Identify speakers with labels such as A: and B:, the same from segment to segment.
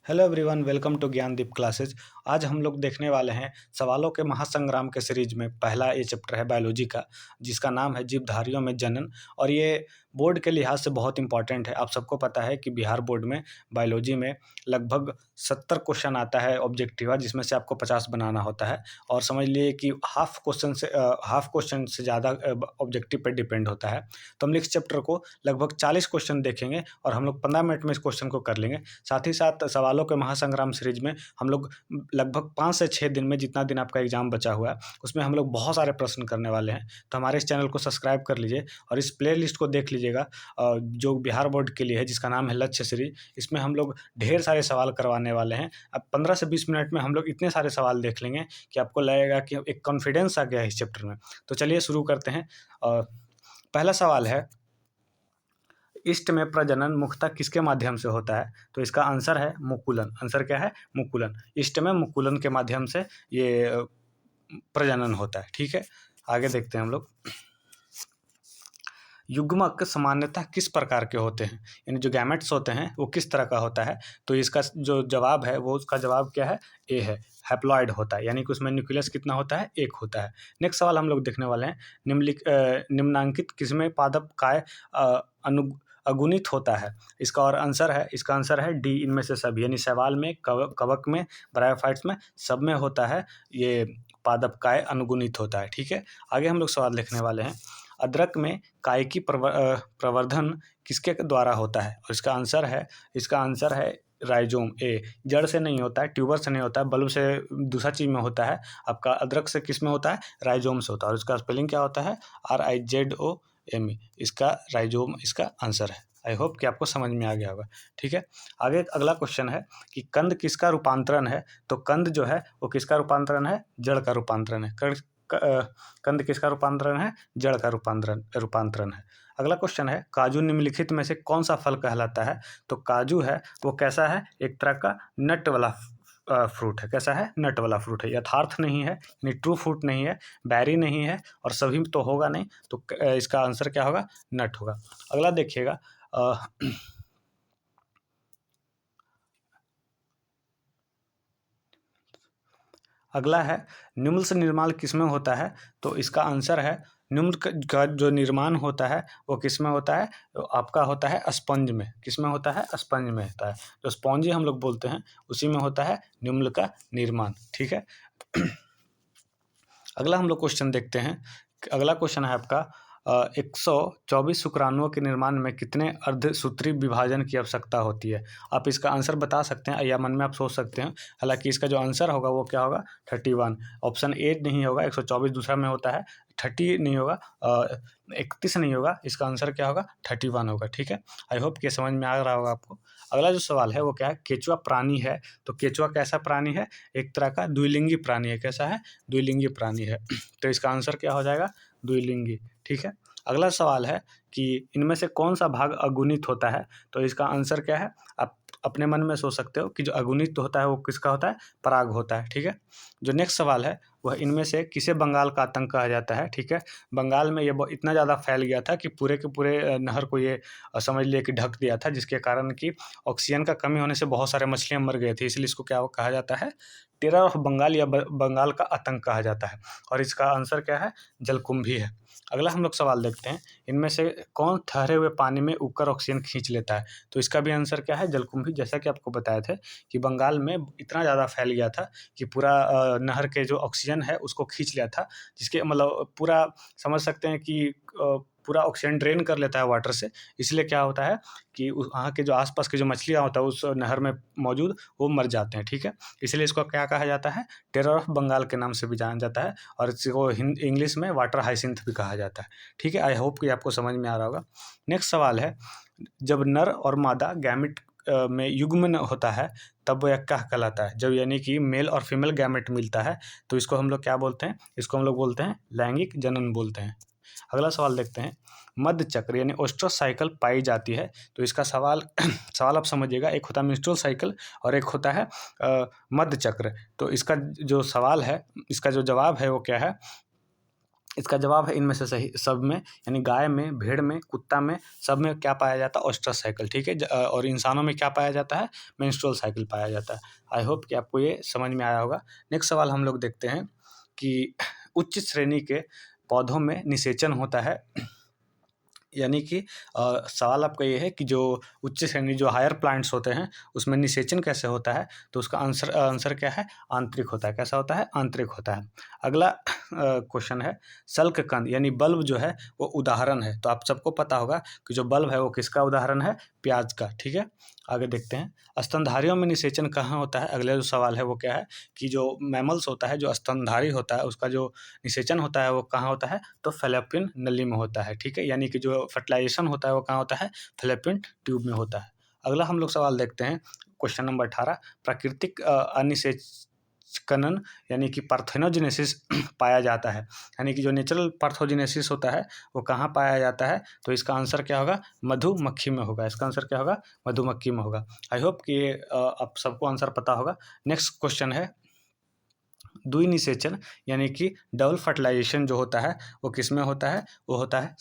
A: Hello everyone, welcome to Gyandeep classes. आज हम लोग देखने वाले हैं सवालों के महासंग्राम के सीरीज में पहला ये चैप्टर है बायोलॉजी का, जिसका नाम है जीवधारियों में जनन। और ये बोर्ड के लिहाज से बहुत इंपॉर्टेंट है। आप सबको पता है कि बिहार बोर्ड में बायोलॉजी में लगभग 70 क्वेश्चन आता है ऑब्जेक्टिव, जिसमें से आपको 50 बनाना होता है। और समझ लिए कि हाफ क्वेश्चन से ज़्यादा ऑब्जेक्टिव पर डिपेंड होता है। तो हम इस चैप्टर को लगभग 40 क्वेश्चन देखेंगे और हम लोग 15 मिनट में इस क्वेश्चन को कर लेंगे। साथ ही साथ सवालों के महासंग्राम सीरीज में हम लोग लगभग 5 से 6 दिन में, जितना दिन आपका एग्जाम बचा हुआ है, उसमें हम लोग बहुत सारे प्रश्न करने वाले हैं। तो हमारे इस चैनल को सब्सक्राइब कर लीजिए और इस प्ले लिस्ट को देख लीजिएगा जो बिहार बोर्ड के लिए है, जिसका नाम है लक्ष्य सीरीज। इसमें हम लोग ढेर सारे सवाल करवाने वाले हैं। अब 15 से 20 मिनट में हम लोग इतने सारे सवाल देख लेंगे कि आपको लगेगा कि एक कॉन्फिडेंस आ गया है इस चैप्टर में। तो चलिए शुरू करते हैं। पहला सवाल है, इष्ट में प्रजनन मुख्यतः किसके माध्यम से होता है? तो इसका आंसर है मुकुलन। आंसर क्या है? मुकुलन। इष्ट में मुकुलन के माध्यम से ये प्रजनन होता है। ठीक है, आगे देखते हैं हम लोग। युग्मक सामान्यतः किस प्रकार के होते हैं, यानी जो गैमेट्स होते हैं वो किस तरह का होता है? तो इसका जो जवाब है वो, उसका जवाब क्या है? ए है, हैप्लॉइड होता है, यानी कि उसमें न्यूक्लियस कितना होता है? एक होता है। नेक्स्ट सवाल हम लोग देखने वाले हैं, निम्नांकित किसमें पादप काय अगुणित होता है? इसका आंसर है डी, इनमें से सभी, यानी शैवाल में, कवक में, ब्रायोफाइट्स में, सब में होता है ये पादप काय अनुगुणित होता है। ठीक है, आगे हम लोग सवाल देखने वाले हैं, अदरक में कायिकी प्रवर्धन किसके द्वारा होता है? और इसका आंसर है राइजोम, ए। जड़ से नहीं होता है, ट्यूबर से नहीं होता है, बल्ब से दूसरा चीज में होता है। आपका अदरक से किस में होता है? राइजोम से होता है। और इसका स्पेलिंग क्या होता है? RIZOME। इसका राइजोम इसका आंसर है। आई होप कि आपको समझ में आ गया होगा। ठीक है, आगे अगला क्वेश्चन है कि कंद किसका रूपांतरण है? तो कंद जो है वो किसका रूपांतरण है? जड़ का रूपांतरण है। कंद किसका रूपांतरण है? जड़ का रूपांतरण है। अगला क्वेश्चन है, काजू निम्नलिखित में से कौन सा फल कहलाता है? तो काजू है वो कैसा है? एक तरह का नट वाला फ्रूट है। कैसा है? नट वाला फ्रूट है। यथार्थ नहीं है, यानी ट्रू फ्रूट नहीं है, बैरी नहीं है, और सभी तो होगा नहीं। तो इसका आंसर क्या होगा? नट होगा। अगला देखिएगा, अगला है, निम्न से निर्माण किसमें होता है? तो इसका आंसर है, निम्न का जो निर्माण होता है वो किसमें होता है? तो आपका होता है स्पंज में। किसमें होता है? स्पंज में होता है। जो स्पॉन्जी हम लोग बोलते हैं उसी में होता है निम्न का निर्माण। ठीक है, अगला हम लोग क्वेश्चन देखते हैं। अगला क्वेश्चन है आपका, 124 शुक्राणुओं के निर्माण में कितने अर्धसूत्री विभाजन की आवश्यकता होती है? आप इसका आंसर बता सकते हैं या मन में आप सोच सकते हैं। हालांकि इसका जो आंसर होगा वो क्या होगा? 31। ऑप्शन ए नहीं होगा, 124 दूसरा में होता है, 30 नहीं होगा, 31 नहीं होगा। इसका आंसर क्या होगा? 31 होगा। ठीक है, आई होप कि समझ में आ रहा होगा आपको। अगला जो सवाल है वो क्या है? केचुआ प्राणी है। तो केचुआ कैसा प्राणी है? एक तरह का द्विलिंगी प्राणी है। कैसा है? द्विलिंगी प्राणी है। तो इसका आंसर क्या हो जाएगा? द्विलिंगी। ठीक है, अगला सवाल है कि इनमें से कौन सा भाग अगुणित होता है? तो इसका आंसर क्या है? आप अपने मन में सोच सकते हो कि जो अगुणित होता है वो किसका होता है? पराग होता है। ठीक है, जो नेक्स्ट सवाल है वह, इनमें से किसे बंगाल का आतंक कहा जाता है? ठीक है, बंगाल में ये इतना ज़्यादा फैल गया था कि पूरे के पूरे नहर को ये समझ लिए कि ढक दिया था, जिसके कारण कि ऑक्सीजन का कमी होने से बहुत सारे मछलियाँ मर गए थे। इसलिए इसको क्या कहा जाता है? टेरर ऑफ बंगाल या बंगाल का आतंक कहा जाता है। और इसका आंसर क्या है? जलकुंभी है। अगला हम लोग सवाल देखते हैं, इनमें से कौन ठहरे हुए पानी में उबकर ऑक्सीजन खींच लेता है? तो इसका भी आंसर क्या है? जलकुंभी। जैसा कि आपको बताए थे कि बंगाल में इतना ज़्यादा फैल गया था कि पूरा नहर के जो ऑक्सीजन है उसको खींच लिया था, जिसके मतलब पूरा समझ सकते हैं कि पूरा ऑक्सीजन ड्रेन कर लेता है वाटर से। इसलिए क्या होता है कि वहाँ के जो आसपास की जो मछलियाँ होता है उस नहर में मौजूद, वो मर जाते हैं। ठीक है, इसलिए इसको क्या कहा जाता है? टेरर ऑफ बंगाल के नाम से भी जाना जाता है, और इसको इंग्लिश में वाटर हाइसिंथ भी कहा जाता है। ठीक है, आई होप कि आपको समझ में आ रहा होगा। नेक्स्ट सवाल है, जब नर और मादा गैमेट में युग्मन होता है तब वह क्या कहलाता है? जब यानी कि मेल और फीमेल गैमेट मिलता है तो इसको हम लोग क्या बोलते हैं? इसको हम लोग बोलते हैं लैंगिक जनन बोलते हैं। अगला सवाल देखते हैं, मध्य चक्र यानी ओस्ट्रोसाइकिल पाई जाती है। तो इसका सवाल सवाल आप समझिएगा, एक होता है मेंस्ट्रुअल साइकिल और एक होता है मध्य चक्र। तो इसका जो सवाल है, इसका जो जवाब है वो क्या है? इसका जवाब है इनमें से सही सब में, यानी गाय में, भेड़ में, कुत्ता में, सब में क्या पाया जाता है? ओस्ट्रस साइकिल, ठीक है। और इंसानों में क्या पाया जाता है? मेंस्ट्रुअल साइकिल पाया जाता है। आई होप कि आपको ये समझ में आया होगा। नेक्स्ट सवाल हम लोग देखते हैं कि उच्च श्रेणी के पौधों में निषेचन होता है, यानी कि सवाल आपका ये है कि जो उच्च श्रेणी जो हायर प्लांट्स होते हैं उसमें निषेचन कैसे होता है? तो उसका आंसर क्या है? आंतरिक होता है। कैसा होता है? आंतरिक होता है। अगला क्वेश्चन है, सल्ककंद यानी बल्ब जो है वो उदाहरण है। तो आप सबको पता होगा कि जो बल्ब है वो किसका उदाहरण है? प्याज का, ठीक है। आगे देखते हैं, स्तनधारियों में निषेचन कहाँ होता है? अगला जो सवाल है वो क्या है कि जो मैमल्स होता है, जो स्तनधारी होता है, उसका जो निषेचन होता है वो कहाँ होता है? तो फैलोपियन नली में होता है, ठीक है। यानी कि जो फर्टिलाइजेशन होता है वो कहाँ होता है? फैलोपियन ट्यूब में होता है। अगला हम लोग सवाल देखते हैं, क्वेश्चन नंबर 18, प्राकृतिक अनिषेचकरण यानी कि पार्थेनोजेनेसिस पाया जाता है, यानी कि जो नेचुरल पार्थोजेनेसिस होता है वो कहाँ पाया जाता है? तो इसका आंसर क्या होगा? मधुमक्खी में होगा। इसका आंसर क्या होगा? मधुमक्खी में होगा। आई होप कि ये आप सबको आंसर पता होगा। नेक्स्ट क्वेश्चन है, द्विनिषेचन यानी कि डबल फर्टिलाइजेशन जो होता है वो किस में होता है? वो होता है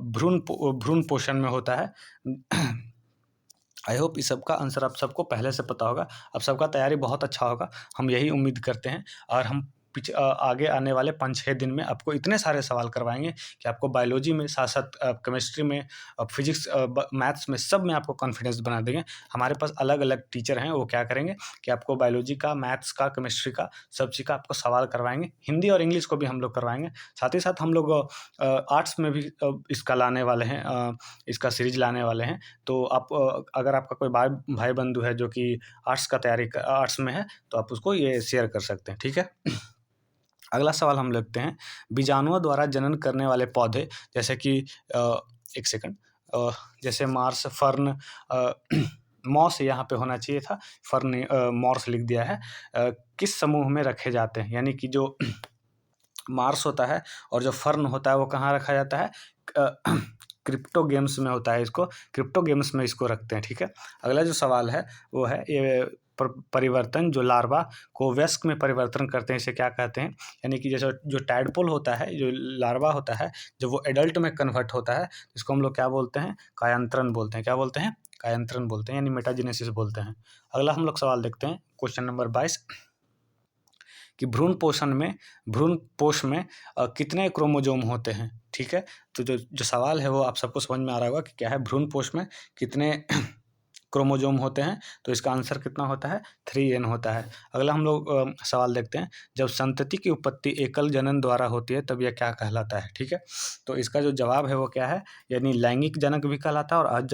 A: भ्रूण पोषण में होता है। आई होप इस सब का आंसर आप सबको पहले से पता होगा। अब सबका तैयारी बहुत अच्छा होगा, हम यही उम्मीद करते हैं। और हम आगे आने वाले 5-6 दिन में आपको इतने सारे सवाल करवाएंगे कि आपको बायोलॉजी में, साथ साथ केमिस्ट्री में, फिजिक्स, मैथ्स में, सब में आपको कॉन्फिडेंस बना देंगे। हमारे पास अलग अलग टीचर हैं, वो क्या करेंगे कि आपको बायोलॉजी का, मैथ्स का, केमिस्ट्री का, सब चीज़ का आपको सवाल करवाएंगे। हिंदी और इंग्लिश को भी हम लोग करवाएंगे। साथ ही साथ हम लोग आर्ट्स में भी इसका लाने वाले हैं, इसका सीरीज लाने वाले हैं। तो आप अगर आपका कोई भाई बंधु है जो कि आर्ट्स में है तो आप उसको ये शेयर कर सकते हैं, ठीक है। अगला सवाल हम लेते हैं, बीजाणुओं द्वारा जनन करने वाले पौधे जैसे कि एक सेकंड, जैसे मार्स, फर्न, मॉस यहाँ पे होना चाहिए था, फर्न मॉर्स लिख दिया है। किस समूह में रखे जाते हैं? यानी कि जो मार्स होता है और जो फर्न होता है वो कहाँ रखा जाता है? क्रिप्टोगेम्स में होता है। इसको क्रिप्टोगेम्स में इसको रखते हैं, ठीक है। अगला जो सवाल है वो है, ये परिवर्तन जो लार्वा को वयस्क में परिवर्तन करते हैं इसे क्या कहते हैं? यानी कि जैसे जो टैडपोल होता है, जो लार्वा होता है, जब वो एडल्ट में कन्वर्ट होता है इसको हम लोग क्या बोलते हैं? कायांतरण बोलते हैं। क्या बोलते हैं? कायांतरण बोलते हैं, यानी मेटाजेनेसिस बोलते हैं। अगला हम लोग सवाल देखते हैं, क्वेश्चन नंबर 22, कि भ्रूण पोष में कितने क्रोमोजोम होते हैं? ठीक है। तो जो सवाल है वो आप सबको समझ में आ रहा होगा कि क्या है, भ्रूण पोष में कितने क्रोमोजोम होते हैं? तो इसका आंसर कितना होता है? 3n होता है। अगला हम लोग सवाल देखते हैं, जब संतति की उत्पत्ति एकल जनन द्वारा होती है तब यह क्या कहलाता है? ठीक है। तो इसका जो जवाब है वो क्या है? यानी लैंगिक जनक भी कहलाता है और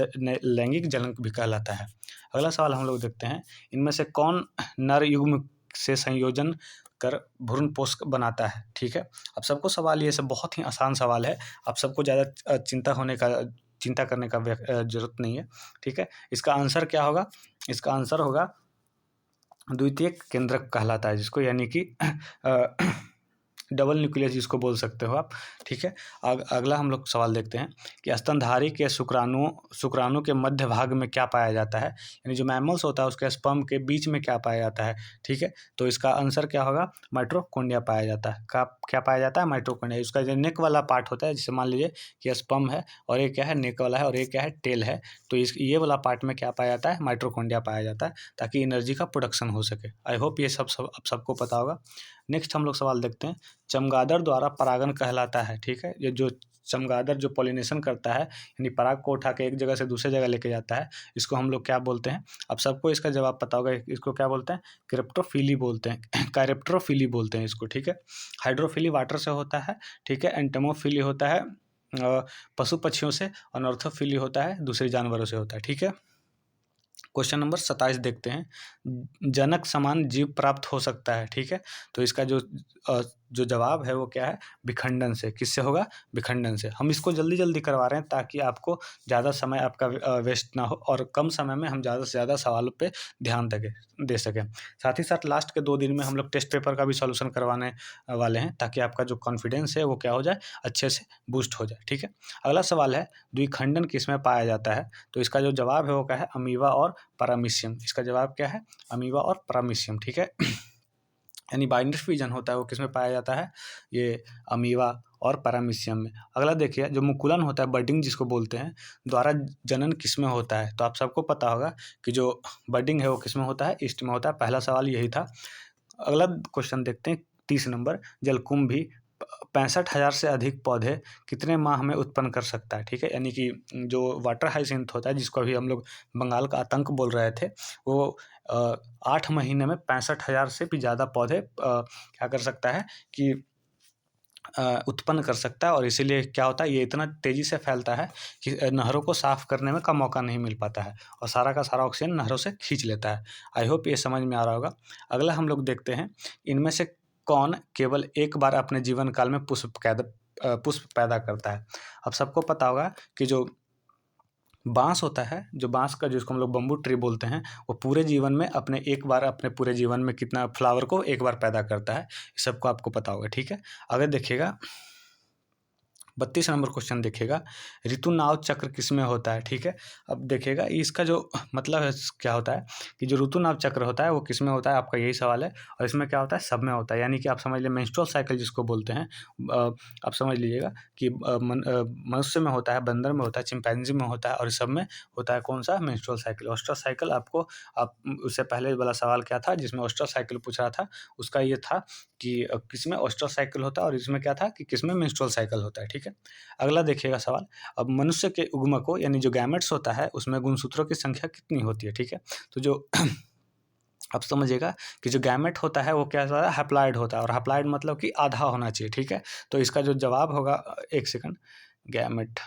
A: लैंगिक जनक भी कहलाता है। अगला सवाल हम लोग देखते हैं, इनमें से कौन नर युग्म से संयोजन कर भ्रूण पोष बनाता है? ठीक है। अब सबको सवाल ये सब बहुत ही आसान सवाल है, आप सबको ज़्यादा चिंता करने का जरूरत नहीं है, ठीक है। इसका आंसर क्या होगा? इसका आंसर होगा द्वितीयक केंद्रक कहलाता है जिसको, यानी कि डबल न्यूक्लियस जिसको बोल सकते हो आप, ठीक है। अगला हम लोग सवाल देखते हैं कि स्तनधारी के शुक्राणु के मध्य भाग में क्या पाया जाता है? यानी जो मैमल्स होता है उसके स्पर्म के बीच में क्या पाया जाता है? ठीक है। तो इसका आंसर क्या होगा? माइटोकॉन्ड्रिया पाया जाता है। क्या पाया जाता है? माइटोकॉन्ड्रिया। इसका जो नेक वाला पार्ट होता है, जैसे मान लीजिए कि स्पर्म है और ये क्या है? नेक वाला है, और ये क्या है? टेल है। तो ये वाला पार्ट में क्या पाया जाता है? माइटोकॉन्ड्रिया पाया जाता है, ताकि एनर्जी का प्रोडक्शन हो सके। आई होप ये सब आप सबको पता होगा। नेक्स्ट हम लोग सवाल देखते हैं, चमगादड़ द्वारा परागण कहलाता है, ठीक है। ये जो चमगादड़ जो पॉलिनेशन करता है, यानी पराग को उठा के एक जगह से दूसरे जगह लेके जाता है, इसको हम लोग क्या बोलते हैं? अब सबको इसका जवाब पता होगा। इसको क्या बोलते हैं? क्रिप्टोफिली बोलते हैं, कायरेप्टरोफिली बोलते हैं इसको, ठीक है। हाइड्रोफिली वाटर से होता है, ठीक है। एंटोमोफिली होता है पशु पक्षियों से, और नॉर्थोफिली होता है दूसरे जानवरों से होता है, ठीक है। क्वेश्चन नंबर 27 देखते हैं, जनक समान जीव प्राप्त हो सकता है, ठीक है। तो इसका जो जवाब है वो क्या है? विखंडन से। किससे होगा? विखंडन से। हम इसको जल्दी जल्दी करवा रहे हैं ताकि आपको ज़्यादा समय आपका वेस्ट ना हो और कम समय में हम ज़्यादा से ज़्यादा सवालों पे ध्यान दे सकें। साथ ही साथ लास्ट के 2 दिन में हम लोग टेस्ट पेपर का भी सॉल्यूशन करवाने वाले हैं, ताकि आपका जो कॉन्फिडेंस है वो क्या हो जाए? अच्छे से बूस्ट हो जाए, ठीक है। अगला सवाल है, द्विखंडन किसमें पाया जाता है? तो इसका जो जवाब है वो क्या है? अमीबा और पैरामीशियम। इसका जवाब क्या है? अमीबा और पैरामीशियम, ठीक है। यानी बाइंडर फिजन होता है वो किस में पाया जाता है, ये अमीबा और पैरामीशियम में। अगला देखिए, जो मुकुलन होता है, बडिंग जिसको बोलते हैं, द्वारा जनन किस में होता है। तो आप सबको पता होगा कि जो बडिंग है वो किस में होता है, ईस्ट में होता है। पहला सवाल यही था। अगला क्वेश्चन देखते हैं 30 नंबर। जलकुंभी 65,000 से अधिक पौधे कितने माह में उत्पन्न कर सकता है। ठीक है, यानी कि जो वाटर हाइसिंथ होता है, जिसको अभी हम लोग बंगाल का आतंक बोल रहे थे, वो 8 महीने में 65,000 से भी ज़्यादा पौधे क्या कर सकता है कि उत्पन्न कर सकता है। और इसीलिए क्या होता है, ये इतना तेज़ी से फैलता है कि नहरों को साफ़ करने में का मौका नहीं मिल पाता है, और सारा का सारा ऑक्सीजन नहरों से खींच लेता है। आई होप ये समझ में आ रहा होगा। अगला हम लोग देखते हैं, इनमें से कौन केवल एक बार अपने जीवन काल में पुष्प पैदा करता है। अब सबको पता होगा कि जो बाँस होता है, जो बाँस का जिसको हम लोग बम्बू ट्री बोलते हैं, वो पूरे जीवन में अपने पूरे जीवन में कितना फ्लावर को एक बार पैदा करता है। ये सबको आपको पता होगा। ठीक है, आगे देखिएगा 32 नंबर क्वेश्चन देखिएगा, ऋतुनाव चक्र किसमें होता है। ठीक है, अब देखिएगा इसका जो मतलब है क्या होता है कि जो ऋतुनाव चक्र होता है वो किसमें होता है, आपका यही सवाल है। और इसमें क्या होता है, सब में होता है। यानी कि आप समझ लीजिए मेंस्ट्रुअल साइकिल जिसको बोलते हैं, आप समझ लीजिएगा कि मनुष्य में होता है, बंदर में होता है, चिंपैंजी में होता है, और इस सब में होता है कौन सा, मेंस्ट्रुअल साइकिल। ओस्टर साइकिल आपको, आप उससे पहले वाला सवाल क्या था जिसमें ओस्टर साइकिल पूछ रहा था, उसका ये था कि किसमें ओस्टर साइकिल होता है, और इसमें क्या था कि किसमें मेंस्ट्रुअल साइकिल होता है। ठीक है, अगला देखिएगा सवाल। अब मनुष्य के उग्मकों यानी जो गैमेट्स होता है उसमें गुणसूत्रों की संख्या कितनी होती है। ठीक है, तो जो आप समझिएगा कि जो गैमेट होता है वो क्या होता है, हैप्लॉइड होता है, और हैप्लॉइड मतलब कि आधा होना चाहिए। ठीक है, तो इसका जो जवाब होगा, एक सेकंड, गैमेट,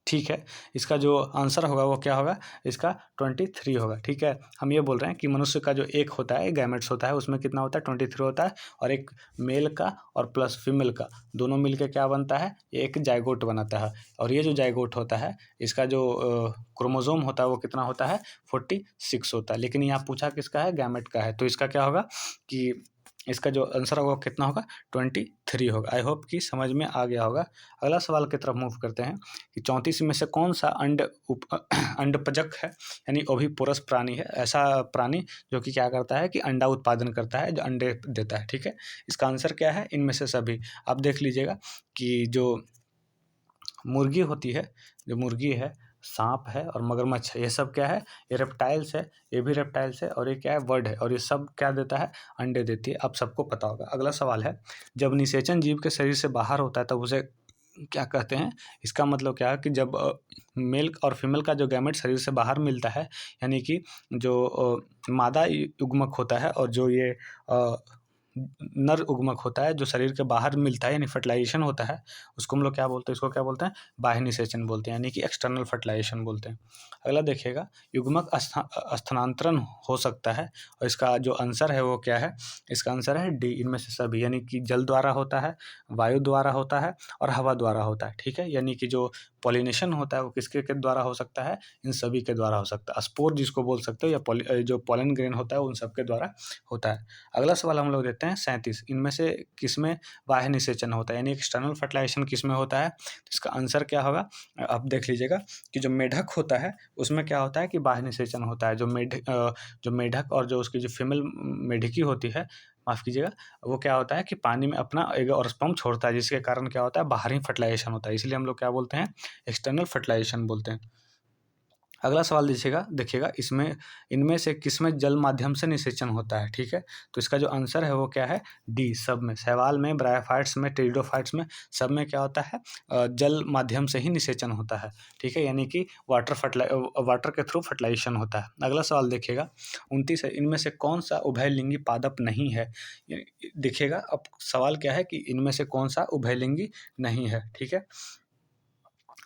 A: ठीक है, इसका जो आंसर होगा वो क्या होगा, इसका 23 होगा। ठीक है, हम ये बोल रहे हैं कि मनुष्य का जो एक होता है, गैमेट्स होता है, उसमें कितना होता है, 23 होता है, और एक मेल का और प्लस फीमेल का दोनों मिलके क्या बनता है, एक जाइगोट बनाता है। और ये जो जाइगोट होता है, इसका जो क्रोमोसोम होता है वो कितना होता है, 46 होता है। लेकिन यहाँ पूछा किसका है, गैमेट का है, तो इसका क्या होगा कि इसका जो आंसर होगा कितना होगा, 23 होगा। आई होप कि समझ में आ गया होगा। अगला सवाल की तरफ मूव करते हैं कि 34 में से कौन सा अंडपजक है, यानी ओविपोरस प्राणी है, ऐसा प्राणी जो कि क्या करता है कि अंडा उत्पादन करता है, जो अंडे देता है। ठीक है, इसका आंसर क्या है, इनमें से सभी। आप देख लीजिएगा कि जो मुर्गी होती है, जो मुर्गी है, सांप है और मगरमच्छ है, ये सब क्या है, ये रेप्टाइल्स है, ये भी रेप्टाइल्स है, और ये क्या है, बर्ड है, और ये सब क्या देता है, अंडे देती है। आप सबको पता होगा। अगला सवाल है, जब निषेचन जीव के शरीर से बाहर होता है तब उसे क्या कहते हैं। इसका मतलब क्या है कि जब मेल और फीमेल का जो गैमेट शरीर से बाहर मिलता है, यानी कि जो मादा युग्मक होता है और जो ये नर उग्मक होता है जो शरीर के बाहर मिलता है, यानी फर्टिलाइजेशन होता है, उसको हम लोग क्या बोलते हैं, इसको क्या बोलते हैं, बाह्य निषेचन बोलते हैं, यानी कि एक्सटर्नल फर्टिलाइजेशन बोलते हैं। अगला देखिएगा, युग्मक स्थानांतरण हो सकता है, और इसका जो आंसर है वो क्या है, इसका आंसर है डी, इनमें से सभी। यानी कि जल द्वारा होता है, वायु द्वारा होता है, और हवा द्वारा होता है। ठीक है, यानी कि जो पॉलिनेशन होता है वो किसके के द्वारा हो सकता है, इन सभी के द्वारा हो सकता है। स्पोर जिसको बोल सकते हो, या जो पॉलन ग्रेन होता है उन सब के द्वारा होता है। अगला सवाल हम लोग देते हैं 37, इनमें से किसमें बाह्य निषेचन होता है, यानी एक्सटर्नल फर्टिलाइजेशन किसमें होता है। तो इसका आंसर क्या होगा, आप देख लीजिएगा कि जो मेढक होता है उसमें क्या होता है कि बाह्य निषेचन होता है। जो मेढक और जो उसकी जो फीमेल मेढकी होती है, माफ़ कीजिएगा, वो क्या होता है कि पानी में अपना एग और स्पर्म छोड़ता है, जिसके कारण क्या होता है, बाहरी फर्टिलाइजेशन होता है। इसलिए हम लोग क्या बोलते हैं, एक्सटर्नल फर्टिलाइजेशन बोलते हैं। अगला सवाल देखिएगा, इसमें इनमें से किसमें जल माध्यम से निषेचन होता है। ठीक है, तो इसका जो आंसर है वो क्या है, डी, सब में। शैवाल में, ब्रायोफाइट्स में, टेरिडोफाइट्स में, सब में क्या होता है, जल माध्यम से ही निषेचन होता है। ठीक है, यानी कि वाटर के थ्रू फर्टिलाइजेशन होता है। अगला सवाल देखिएगा 29 है, इनमें से कौन सा उभयलिंगी पादप नहीं है। देखिएगा अब सवाल क्या है कि इनमें से कौन सा उभयलिंगी नहीं है। ठीक है,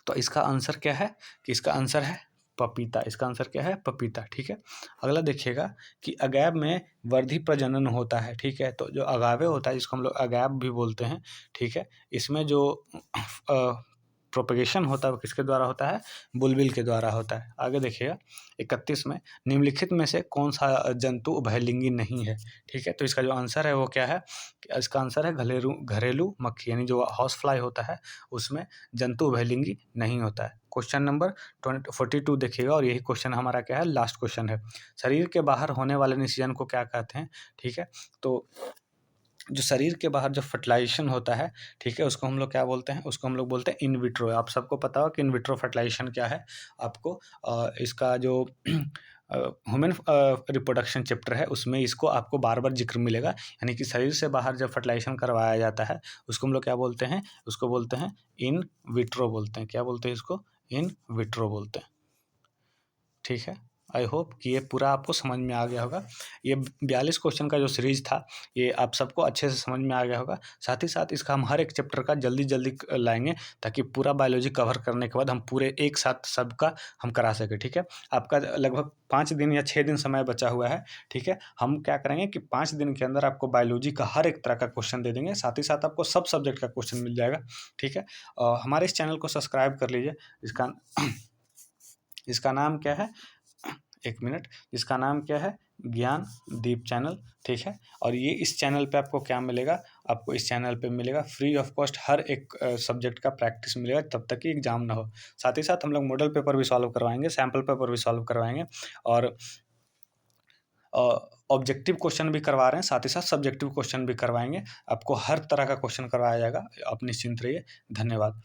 A: तो इसका आंसर क्या है कि इसका आंसर है पपीता। इसका आंसर क्या है, पपीता। ठीक है, अगला देखिएगा कि अगैब में वर्धी प्रजनन होता है। ठीक है, तो जो अगावे होता है जिसको हम लोग अगैब भी बोलते हैं, ठीक है, इसमें जो प्रोपगेशन होता है वो किसके द्वारा होता है, बुलबिल के द्वारा होता है। आगे देखिएगा 31 में, निम्नलिखित में से कौन सा जंतु उभयलिंगी नहीं है। ठीक है, तो इसका जो आंसर है वो क्या है, इसका आंसर है घरेलू घरेलू मक्खी, यानी जो हाउस फ्लाई होता है उसमें जंतु उभयलिंगी नहीं होता है। क्वेश्चन नंबर 42 देखिएगा, और यही क्वेश्चन हमारा क्या है, लास्ट क्वेश्चन है। शरीर के बाहर होने वाले निषेचन को क्या कहते हैं। ठीक है, तो जो शरीर के बाहर जो फर्टिलाइजेशन होता है, ठीक है, उसको हम लोग क्या बोलते हैं, उसको हम लोग बोलते हैं इन विट्रो। आप सबको पता हो कि इन विट्रो फर्टिलाइजेशन क्या है। आपको इसका जो ह्यूमन रिप्रोडक्शन चैप्टर है उसमें इसको आपको बार बार जिक्र मिलेगा, यानी कि शरीर से बाहर जब फर्टिलाइजेशन करवाया जाता है उसको हम लोग क्या बोलते हैं, उसको बोलते हैं इन विट्रो बोलते हैं। क्या बोलते हैं इसको, इन विट्रो बोलते हैं। ठीक है, आई होप कि ये पूरा आपको समझ में आ गया होगा। ये 42 क्वेश्चन का जो सीरीज था ये आप सबको अच्छे से समझ में आ गया होगा। साथ ही साथ इसका हम हर एक चैप्टर का जल्दी जल्दी लाएंगे, ताकि पूरा बायोलॉजी कवर करने के बाद हम पूरे एक साथ सबका हम करा सकें। ठीक है, आपका लगभग 5 दिन या 6 दिन समय बचा हुआ है। ठीक है, हम क्या करेंगे कि 5 दिन के अंदर आपको बायोलॉजी का हर एक तरह का क्वेश्चन दे देंगे, साथ ही साथ आपको सब सब्जेक्ट का क्वेश्चन मिल जाएगा। ठीक है, हमारे इस चैनल को सब्सक्राइब कर लीजिए। इसका इसका नाम क्या है, एक मिनट, इसका नाम क्या है, ज्ञान दीप चैनल। ठीक है, और ये इस चैनल पे आपको क्या मिलेगा, आपको इस चैनल पे मिलेगा फ्री ऑफ कॉस्ट हर एक सब्जेक्ट का प्रैक्टिस मिलेगा तब तक कि एग्जाम ना हो। साथ ही साथ हम लोग मॉडल पेपर भी सॉल्व करवाएंगे, सैम्पल पेपर भी सॉल्व करवाएंगे, और ऑब्जेक्टिव क्वेश्चन भी करवा रहे हैं, साथ ही साथ सब्जेक्टिव क्वेश्चन भी करवाएंगे। आपको हर तरह का क्वेश्चन करवाया जाएगा, आप निश्चिंत रहिए। धन्यवाद।